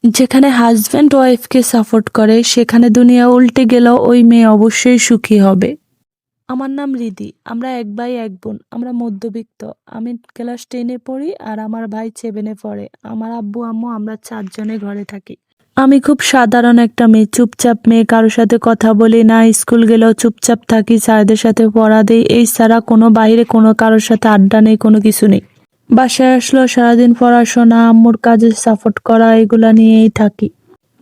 যেখানে হাজব্যান্ড ওয়াইফকে সাপোর্ট করে সেখানে দুনিয়া উল্টে গেলেও ওই মেয়ে অবশ্যই সুখী হবে। আমার নাম রিদি। আমরা এক ভাই এক বোন। আমরা মধ্যবিত্ত। আমি ক্লাস 10-এ পড়ি আর আমার ভাই 7-এ পড়ে। আমার আব্বু আম্মু আমরা 4 জনে ঘরে থাকি। আমি খুব সাধারণ একটা মেয়ে, চুপচাপ মেয়ে, কারোর সাথে কথা বলি না, স্কুল গেলেও চুপচাপ থাকি, স্যারদের সাথে পড়া দেই, এই ছাড়া কোনো বাইরে কোনো কারোর সাথে আড্ডা নেই, কোনো কিছু নেই। বাসায় আসলেও সারাদিন পড়াশোনা, আম্মুর কাজে সাপোর্ট করা, এগুলা নিয়েই থাকি।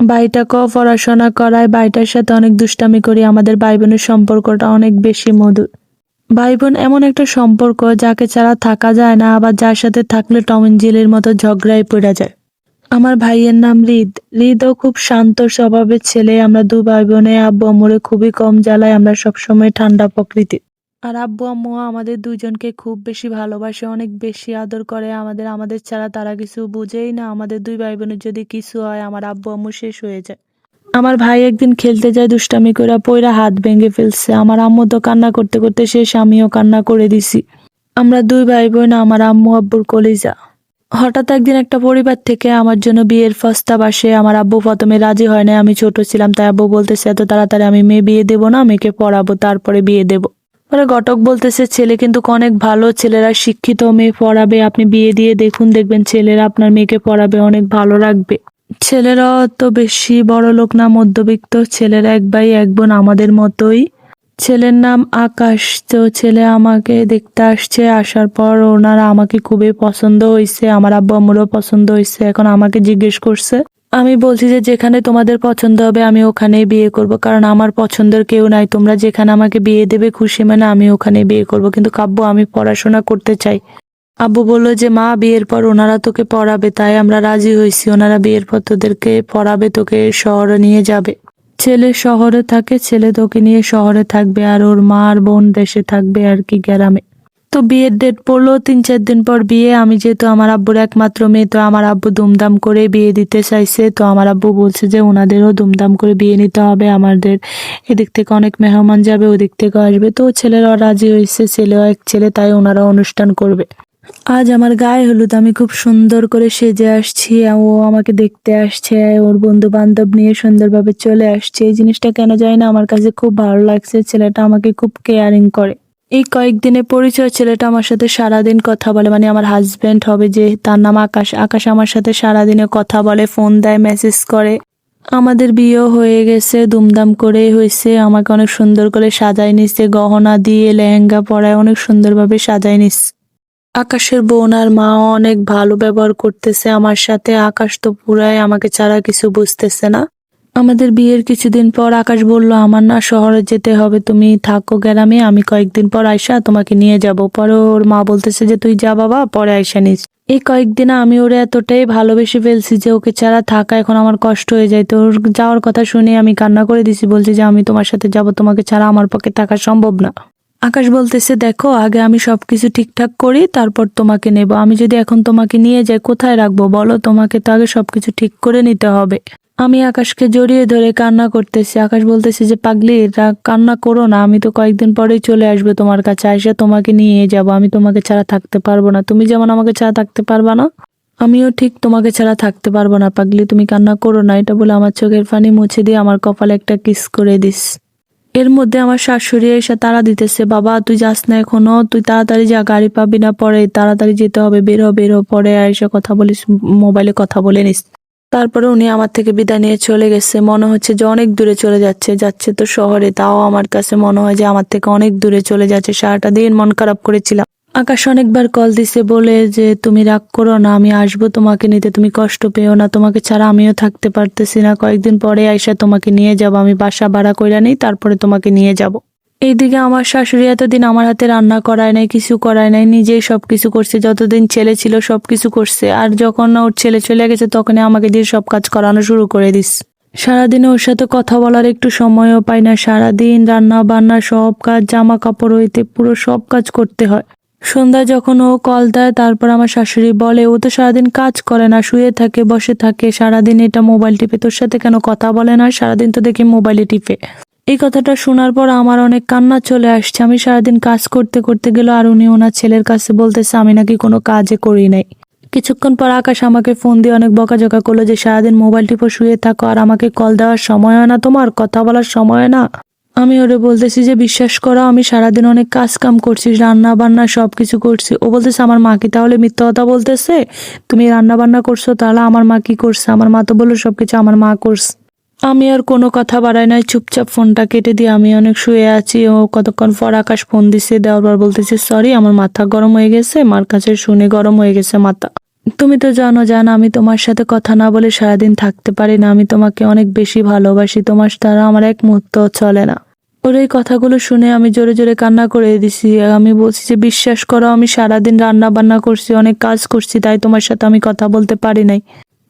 ভাইটাকেও পড়াশোনা করায়, ভাইটার সাথে অনেক দুষ্টামি করি। আমাদের ভাই বোনের সম্পর্কটা অনেক বেশি মধুর। ভাই বোন এমন একটা সম্পর্ক যাকে ছাড়া থাকা যায় না, আবার যার সাথে থাকলে টম এন্ড জেরির মতো ঝগড়ায় পড়ে যায়। আমার ভাইয়ের নাম হৃদ। হৃদও খুব শান্ত স্বভাবের ছেলে। আমরা 2 ভাই বোনে আব্বু আম্মুরে খুবই কম জ্বালায়, আমরা সবসময় ঠান্ডা প্রকৃতির। আর আব্বু আম্মু আমাদের দুজনকে খুব বেশি ভালোবাসে, অনেক বেশি আদর করে। আমাদের ছাড়া তারা কিছু বুঝেই না। আমাদের 2 ভাই বোনের যদি কিছু হয় আমার আব্বু আম্মু শেষ হয়ে যায়। আমার ভাই একদিন খেলতে যায়, দুষ্টামি করে পইরা হাত ভেঙে ফেলছে। আমার আম্মু তো কান্না করতে করতে শেষ, আমিও কান্না করে দিছি। আমরা 2 ভাই বোন আমার আম্মু আব্বুর কলিজা। হঠাৎ একদিন একটা পরিবার থেকে আমার জন্য বিয়ের প্রস্তাব আসে। আমার আব্বু প্রথমে রাজি হয় না, আমি ছোট ছিলাম তাই। আব্বু বলতেছে এত তাড়াতাড়ি আমি মেয়ে বিয়ে দেবো না, মেয়েকে পড়াবো তারপরে বিয়ে দেবো। পরে ঘটক বলতেছে ছেলে কিন্তু অনেক ভালো, ছেলেরা শিক্ষিত, মেয়ে পড়াবে, আপনি বিয়ে দিয়ে দেখুন, দেখবেন ছেলেরা আপনার মেয়েকে পড়াবে, অনেক ভালো লাগবে। ছেলেরাও তো বেশি বড় লোক না, মধ্যবিত্ত। ছেলেরা এক ভাই এক বোন আমাদের মতোই। ছেলের নাম আকাশ। তো ছেলে আমাকে দেখতে আসছে, আসার পর ওনারা আমাকে খুবই পছন্দ হয়েছে, আমার আব্বু আম্মুরও পছন্দ হয়েছে। এখন আমাকে জিজ্ঞেস করছে, আমি বলছি যে যেখানে তোমাদের পছন্দ হবে আমি ওখানেই বিয়ে করব, কারণ আমার পছন্দের কেউ নাই। তোমরা যেখানে আমাকে বিয়ে দেবে খুশি মানে আমি ওখানে বিয়ে করব, কিন্তু আব্বু আমি পড়াশোনা করতে চাই। আব্বু বলল যে মা বিয়ের পর ওনারা তোকে পড়াবে, তাই আমরা রাজি হয়েছি। ওনারা বিয়ের পর তোদেরকে পড়াবে, তোকে শহরে নিয়ে যাবে। ছেলে শহরে থাকে, ছেলে তোকে নিয়ে শহরে থাকবে, আর ওর মা আর বোন দেশে থাকবে আর কি, গ্রামে। তো বিয়ের ডেট পড়লো, 3-4 দিন পর বিয়ে। আমি যেহেতু আমার আব্বুর একমাত্র মেয়ে, তো আমার আব্বু দুমদাম করে বিয়ে দিতে চাইছে। তো আমার আব্বু বলছে যে ওনাদেরও দুমদাম করে বিয়ে নিতে হবে, আমাদের এদিক থেকে অনেক মেহমান যাবে, ওদিক থেকে আসবে। তো ছেলেরাও রাজি হয়েছে, ছেলেও এক ছেলে, তাই ওনারা অনুষ্ঠান করবে। আজ আমার গায়ে হলুদ, আমি খুব সুন্দর করে সেজে আসছি, ও আমাকে দেখতে আসছে, ওর বন্ধু বান্ধব নিয়ে সুন্দরভাবে চলে আসছে। এই জিনিসটা কেন জানি না আমার কাছে খুব ভালো লাগছে। ছেলেটা আমাকে খুব কেয়ারিং করে। এই কয়েকদিনে পরিচয়, ছেলেটা আমার সাথে সারাদিন কথা বলে, মানে আমার হাজবেন্ড হবে যে, তার নাম আকাশ। আকাশ আমার সাথে সারাদিনে কথা বলে, ফোন দেয়, মেসেজ করে। আমাদের বিয়েও হয়ে গেছে, দুমদাম করে হয়েছে। আমাকে অনেক সুন্দর করে সাজায় নিচ্ছে, গহনা দিয়ে, লেহেঙ্গা পরায় অনেক সুন্দরভাবে সাজায় নিচ্ছে। আকাশের বোন আর মাও অনেক ভালো ব্যবহার করতেছে আমার সাথে। আকাশ তো পুরাই আমাকে ছাড়া কিছু বুঝতেছে না। আমাদের বিয়ের কিছুদিন পর আকাশ বলল আমার না শহরে যেতে হবে, তুমি থাকো গ্রামে, আমি কয়েকদিন পর আইসা তোমাকে নিয়ে যাব। পরে ওর মা বলতেছে যে তুই যা বাবা, পরে আইসা নিস। এই কয়েকদিন আমি ওরে এতটাই ভালোবেসে ফেলছি যে ওকে ছাড়া থাকা এখন আমার কষ্ট হয়ে যায়। তো ওর যাওয়ার কথা শুনে আমি কান্না করে দিছি, বলছি যে আমি তোমার সাথে যাব, তোমাকে ছাড়া আমার পক্ষে থাকা সম্ভব না। আকাশ বলতেছে দেখো, আগে আমি সবকিছু ঠিকঠাক করি, তারপর তোমাকে নেব। আমি যদি এখন তোমাকে নিয়ে যাই কোথায় রাখবো বলো, তোমাকে তো আগে সবকিছু ঠিক করে নিতে হবে। আমি আকাশকে জড়িয়ে ধরে কান্না করতেছি। আকাশ বলতেছে যে পাগলি, কান্না করো না, আমি তো কয়েকদিন পরেই চলে আসবো তোমার কাছে, আইসা তোমাকে নিয়ে যাব। আমি তোমাকে ছাড়া থাকতে পারবো না, তুমি যেমন আমাকে ছাড়া থাকতে পারবা না, আমিও ঠিক তোমাকে ছাড়া থাকতে পারবো না। পাগলি তুমি কান্না করো না। এটা বলে আমার চোখের পানি মুছে দিয়ে আমার কপালে একটা কিস করে দিস। এর মধ্যে আমার শাশুড়ি এসে তাড়া দিতেছে, বাবা তুই যাস না এখনো, তুই তাড়াতাড়ি যা, গাড়ি পাবি না পরে, তাড়াতাড়ি যেতে হবে, বের হ বের হ, পরে এসে কথা বলিস, মোবাইলে কথা বলে নিস। তারপরে উনি আমার থেকে বিদায় নিয়ে চলে গেছে। মনে হচ্ছে যে অনেক দূরে চলে যাচ্ছে, যাচ্ছে তো শহরে, তাও আমার কাছে মনে হয় যে আমার থেকে অনেক দূরে চলে যাচ্ছে। সারাটা দিন মন খারাপ করেছিলাম। আকাশ অনেকবার কল দিছে, বলে যে তুমি রাগ করো না, আমি আসবো তোমাকে নিতে, তুমি কষ্ট পেও না, তোমাকে ছাড়া আমিও থাকতে পারতেছি না, কয়েকদিন পরে আইসা তোমাকে নিয়ে যাব, আমি বাসা ভাড়া কইরা নেই, তারপরে তোমাকে নিয়ে যাব। এইদিকে আমার শাশুড়ি এতদিন আমার হাতে রান্না করায় নাই, কিছু করায় নাই, নিজেই সবকিছু করছে। যতদিন ছেলে ছিল সবকিছু করছে, আর যখন ওর ছেলে চলে গেছে তখনই আমাকে দিয়ে সব কাজ করানো শুরু করে দিস। সারাদিনে ওর সাথে কথা বলার একটু সময়ও পাই না। সারাদিন রান্না বান্না সব কাজ, জামা কাপড় হইতে পুরো সব কাজ করতে হয়। সন্ধ্যায় যখন ও কল দেয়, তারপর আমার শাশুড়ি বলে ও তো সারাদিন কাজ করে না, শুয়ে থাকে, বসে থাকে, সারাদিন এটা মোবাইল টিপে, তোর সাথে কেন কথা বলে না, সারাদিন তো দেখি মোবাইলে টিপে। এই কথাটা শোনার পর আমার অনেক কান্না চলে আসছে। আমি সারাদিন কাজ করতে করতে গেল, আর উনি ওনার ছেলের কাছে বলতেছে আমি নাকি কোনো কাজে করি নাই। কিছুক্ষণ পর আকাশ আমাকে ফোন দিয়ে অনেক বকাঝকা করলো যে সারাদিন মোবাইল টিপে শুয়ে থাকো আর আমাকে কল দেওয়ার সময় হয় না, তোমার কথা বলার সময় হয় না। আমি ওরে বলতেছি যে বিশ্বাস করো আমি সারাদিন অনেক কাজ কাম করছি, রান্না বান্না সবকিছু করছি। ও বলতেছে আমার মা কি তাহলে মিথ্যা কথা বলতেছে? তুমি রান্না বান্না করছো, তাহলে আমার মা কি করছে? আমার মা তো বললো সবকিছু আমার মা করছে। আমি আর কোনো কথা বাড়াই নাই, চুপচাপ ফোনটা কেটে দিয়ে আমি অনেক শুয়ে আছি। ও কতক্ষণ পর আকাশ ফোন দিছে, দেওয়ার পর বলতেছে সরি, আমার মাথা গরম হয়ে গেছে, মার কাছে শুনে গরম হয়ে গেছে মাথা। তুমি তো জানো আমি তোমার সাথে কথা না বলে সারাদিন থাকতে পারি না, আমি তোমাকে অনেক বেশি ভালোবাসি, তোমার দ্বারা আমার এক মুহূর্ত চলে না। ওর এই কথাগুলো শুনে আমি জোরে জোরে কান্না করে দিছি। আমি বলছি যে বিশ্বাস করো আমি সারাদিন রান্না বান্না করছি, অনেক কাজ করছি, তাই তোমার সাথে আমি কথা বলতে পারি নাই।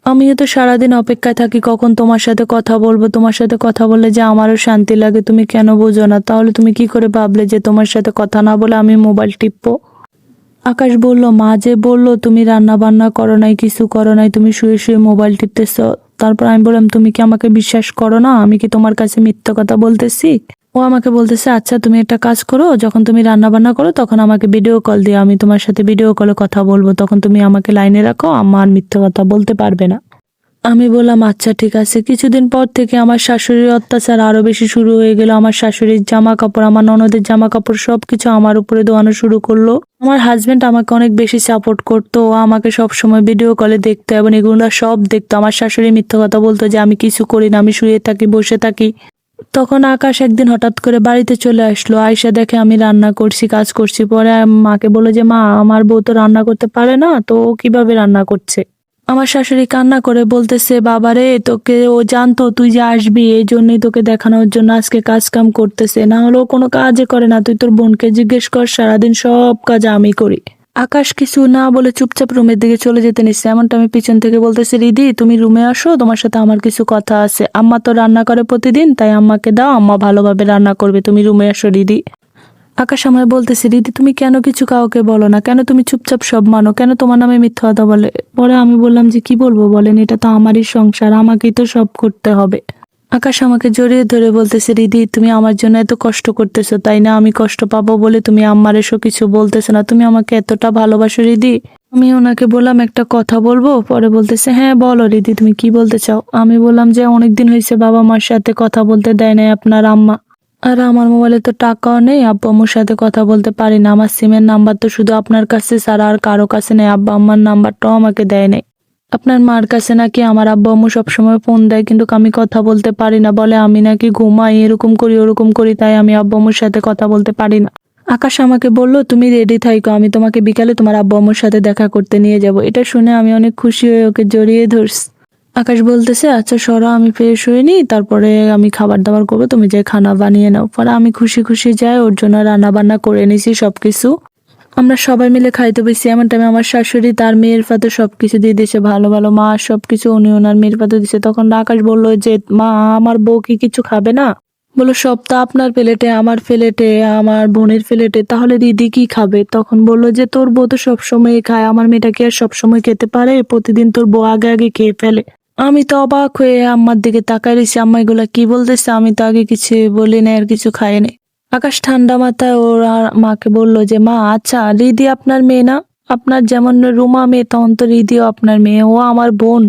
আমিও তো সারাদিন অপেক্ষায় থাকি কখন তোমার সাথে কথা বলবো, তোমার সাথে কথা বললে যে আমারও শান্তি লাগে, তুমি কেন বোঝো না? তাহলে তুমি কি করে ভাবলে যে তোমার সাথে কথা না বলে আমি মোবাইল টিপবো? আকাশ বলল মা যে বললো তুমি রান্না বান্না করো নাই, কিছু করো নাই, তুমি শুয়ে শুয়ে মোবাইল টিপতেছ। তারপর আমি বললাম তুমি কি আমাকে বিশ্বাস করো না? আমি কি তোমার কাছে মিথ্যা কথা বলতেছি? ও আমাকে বলতেছে আচ্ছা তুমি একটা কাজ করো, যখন তুমি রান্না বান্না করো তখন আমাকে ভিডিও কল দিও, আমি তোমার সাথে ভিডিও কলে কথা বলবো, তখন তুমি আমাকে লাইনে রাখো, আমার মিথ্যা কথা বলতে পারবে না। আমি বললাম আচ্ছা ঠিক আছে। কিছুদিন পর থেকে আমার শাশুড়ির অত্যাচার আরো বেশি শুরু হয়ে গেল। আমার শাশুড়ির জামা কাপড়, আমার ননদের জামা কাপড় সবকিছু আমার উপরে দোয়ানো শুরু করলো। আমার হাজবেন্ড আমাকে অনেক বেশি সাপোর্ট করতো, ও আমাকে সব সময় ভিডিও কলে দেখতো এবং এগুলো সব দেখতো। আমার শাশুড়ি মিথ্যা কথা বলতো যে আমি কিছু করি না, আমি শুয়ে থাকি, বসে থাকি। তখন আকাশ একদিন হঠাৎ করে বাড়িতে চলে আসলো, আয়সা দেখে আমি রান্না করছি, কাজ করছি। পরে মাকে বললো যে মা আমার বউ তো রান্না করতে পারে না, তো ও কিভাবে রান্না করছে? আমার শাশুড়ি কান্না করে বলতেছে বাবারে তোকে ও জানতো তুই যে আসবি, এই জন্যই তোকে দেখানোর জন্য আজকে কাজ কাম করতেছে, না হলেও কোনো কাজে করে না। তুই তোর বোনকে জিজ্ঞেস কর, সারাদিন সব কাজ আমি করি। আকাশ কিছু না বলে চুপচাপ রুমের দিকে চলে যেতে নিচ্ছে, এমনটা আমি পিছন থেকে বলতেছি রিদি তুমি রুমে আসো, তোমার সাথে আমার কিছু কথা আছে। আম্মা তো রান্না করে প্রতিদিন, তাই আম্মাকে দাও, আম্মা ভালোভাবে রান্না করবে, তুমি রুমে আসো রিদি। আকাশ আমায় বলতেছে রিদি তুমি কেন কিছু কাউকে বলো না, কেন তুমি চুপচাপ সব মানো, কেন তোমার নামে মিথ্যা কথা বলে? পরে আমি বললাম যে কি বলবো বলেন, এটা তো আমারই সংসার, আমাকেই তো সব করতে হবে। আকাশ আমাকে জড়িয়ে ধরে বলতেছে রিদি তুমি আমার জন্য এত কষ্ট করতেছো, তাই না? আমি কষ্ট পাবো বলে তুমি আম্মার এসো কিছু বলতেছো না, তুমি আমাকে এতটা ভালোবাসো রিদি? আমি ওনাকে বললাম একটা কথা বলবো? পরে বলতেছে হ্যাঁ বলো রিদি, তুমি কি বলতে চাও? আমি বললাম যে অনেকদিন হয়েছে বাবা মার সাথে কথা বলতে দেয় নাই আপনার আম্মা, আর আমার মোবাইলে তো টাকাও নেই, আব্বু আম্মুর সাথে কথা বলতে পারি না, আমার সিমের নাম্বার তো শুধু আপনার কাছে ছাড়া আর কারো কাছে নেই, আব্বা আম্মার নাম্বারটাও আমাকে দেয় নাই। আপনার মার কাছে নাকি আমার আব্বু আম্মু সবসময় ফোন দেয়, কিন্তু আমি কথা বলতে পারি না, বলে আমি নাকি ঘুমাই, এরকম করি ওরকম করি, তাই আমি আব্বু আম্মুর সাথে কথা বলতে পারি না। আকাশ আমাকে বলল তুমি রেডি থাইকো, আমি তোমাকে বিকালে তোমার আব্বু আম্মুর সাথে দেখা করতে নিয়ে যাব। এটা শুনে আমি অনেক খুশি হয়ে ওকে জড়িয়ে ধরছি। আকাশ বলতেছে আচ্ছা সরো আমি ফ্রেশ হয়ে নিই, তারপরে আমি খাবার দাবার করবো, তুমি যে খানা বানিয়ে নাও। পরে আমি খুশি খুশি যাই, ওর জন্য রান্না বান্না করে নিছি সবকিছু। আমরা সবাই মিলে খাইতে বসছি, এমন টাইমে আমার শাশুড়ি তার মেয়ের পাতে সবকিছু দিয়ে দিয়েছে, ভালো ভালো মাছ সবকিছু উনি ওনার মেয়ের পাতে দিছে। তখন আকাশ বললো যে মা আমার বউ কি কিছু খাবে না? বললো সব তো আপনার প্লেটে, আমার প্লেটে, আমার বোনের প্লেটে, তাহলে দিদি কি খাবে? তখন বললো যে তোর বউ তো সবসময় খায়, আমার মেয়েটা কি আর সবসময় খেতে পারে? প্রতিদিন তোর বউ আগে আগে খেয়ে ফেলে। আমি তো অবাক হয়ে আম্মার দিকে তাকাই রয়েছি, আম্মা এগুলা কি বলতেছে, আমি তো আগে কিছু বলি না আর কিছু খাই নাই। আকাশ ঠান্ডা মাথায় ওর আর মাকে বলল যে মা আচ্ছা রিদি আপনার মেয়ে না? আপনার যেমন রুমা মেয়ে, তখন তো রিদিও আপনার মেয়ে, ও আমার বোন,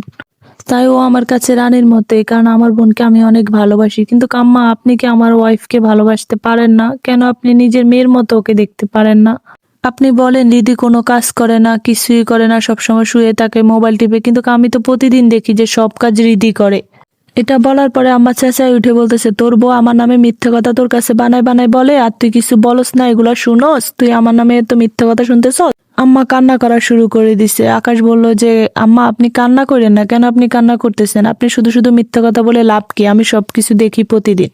তাই ও আমার কাছে রানীর মতোই, কারণ আমার বোনকে আমি অনেক ভালোবাসি। কিন্তু আম্মা আপনি কি আমার ওয়াইফকে ভালোবাসতে পারেন না? কেন আপনি নিজের মেয়ের মতো ওকে দেখতে পারেন না? আপনি বলেন রিদি কোনো কাজ করে না, কিছুই করে না, সবসময় শুয়ে থাকে মোবাইল টিপে, কিন্তু আমি তো প্রতিদিন দেখি যে সব কাজ রিদি করে। এটা বলার পরে আমার চেঁচাই উঠে বলতেছে তোর বউ আমার নামে মিথ্যে কথা তোর কাছে বানায় বানায় বলে, আর তুই কিছু বলস না, এগুলা শুনোস, তুই আমার নামে এত মিথ্যে কথা শুনতেছ। আম্মা কান্না করা শুরু করে দিছে। আকাশ বলল যে আম্মা আপনি কান্না করেন না, কেন আপনি কান্না করতেছেন? আপনি শুধু শুধু মিথ্যে কথা বলে লাভ কি? আমি সবকিছু দেখি প্রতিদিন।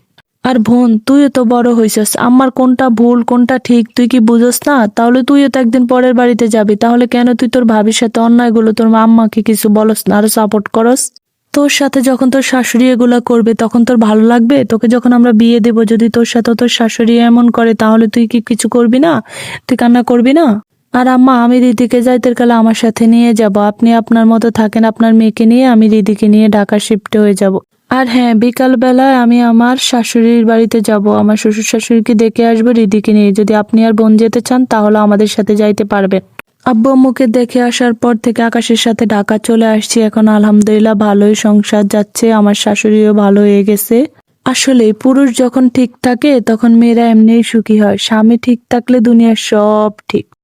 আর বোন তুইও তো বড় হইছস, আমার কোনটা ভুল কোনটা ঠিক তুই কি বুঝস না? তাহলে তুইও তো একদিন পরের বাড়িতে যাবি, তাহলে কেন তুই তোর ভাবির সাথে অন্যায়গুলো তোর আম্মাকে কিছু বলস না, আরো সাপোর্ট করস? তোর সাথে যখন তোর শাশুড়ি এগুলা করবে তখন তোর ভালো লাগবে? তোকে যখন আমরা বিয়ে দেব, যদি তোর সাথে তোর শাশুড়ি এমন করে, তাহলে তুই কি কিছু করবি না? তুই কান্না করবি না? আর আম্মা আমি রিদিকে যাইতের কালে আমার সাথে নিয়ে যাব, আপনি আপনার মতো থাকেন আপনার মেয়েকে নিয়ে, আমি রিদিকে নিয়ে ঢাকা শিফটে হয়ে যাব। আর হ্যাঁ বিকাল বেলায় আমি আমার শাশুড়ির বাড়িতে যাব, আমার শ্বশুর শাশুড়িকে দেখে আসবো রিদিকে নিয়ে। যদি আপনি আর বোন যেতে চান তাহলে আমাদের সাথে যাইতে পারবেন। আব্বু আম্মুকে দেখে আসার পর থেকে আকাশের সাথে ঢাকা চলে আসছি। এখন আলহামদুলিল্লাহ ভালোই সংসার যাচ্ছে, আমার শাশুড়িও ভালো হয়ে গেছে। আসলে পুরুষ যখন ঠিক থাকে তখন মেয়েরা এমনিই সুখী হয়, স্বামী ঠিক থাকলে দুনিয়ার সব ঠিক।